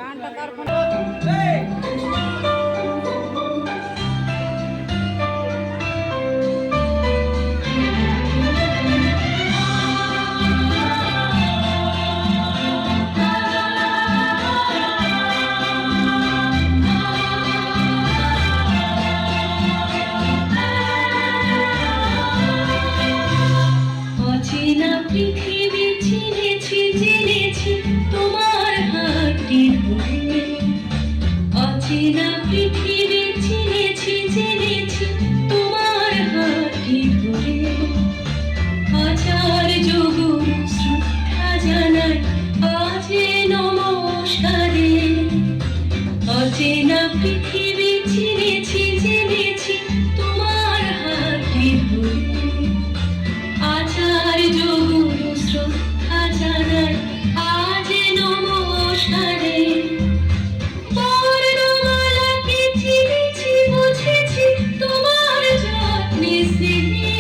গানটা তারপর অচেনা পৃথিবী চিনেছি জেনেছি তোমার হাতটি ধরে। অচেনা পৃথিবী চিনেছি জেনেছি তোমার হাতটি ধরে। হাজার যুগের শ্রদ্ধা জানাই আজ নমস্কারে। অচেনা পৃথিবী চিনেছি জেনেছি তোমার হাতটি ধরে। আচার যোগুরু শ্রদ্ধা জানাই আজ নমস্কারে। বর্ণমালাকে চিনেছি বুঝেছি তোমার যত্নে স্নেহে।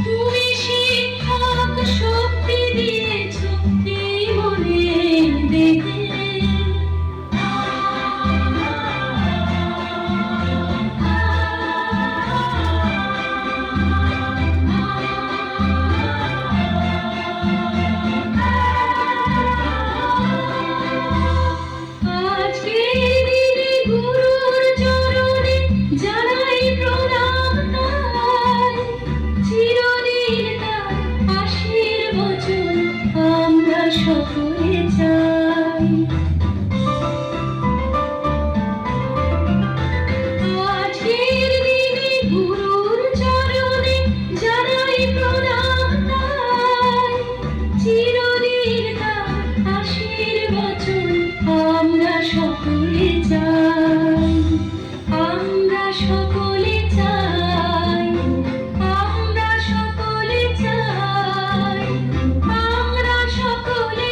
তুমি শিক্ষক শক্তি দিয়েছ এই মনে দেহে। সকলে চাই আজকের দিনে গুরুর চরণে জানাই প্রণাম তাই। চিরদিন তার আশীর্বচন আমরা সকলে চাই। আমরা সকলে চাই। আমরা সকলে চাই। আমরা সকলে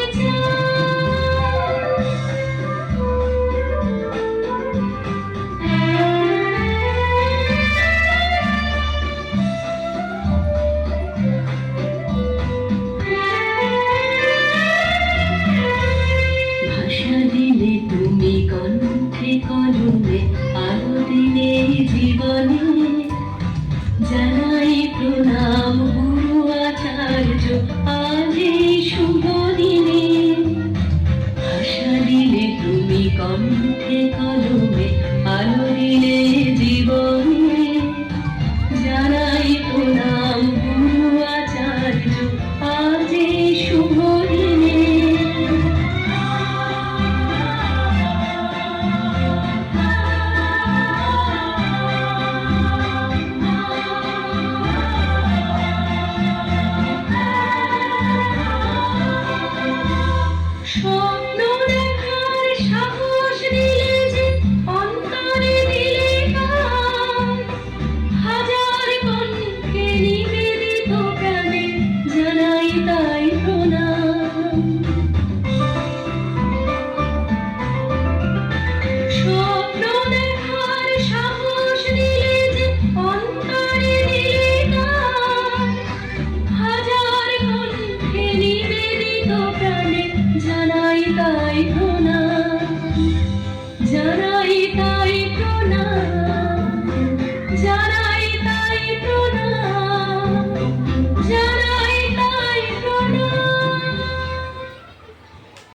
ভাষা দিলে তুমি কণ্ঠে কলমে আলো দিলে জীবনে। জানাই প্রণাম গুরু আচার্য আজ এই শুভ দিনে। ভাষা দিলে তুমি কণ্ঠে কলমে আলো দিলে জীবনে। জানাই প্রণাম গুরু আচার্য আজ এই শুভ দিনে। সব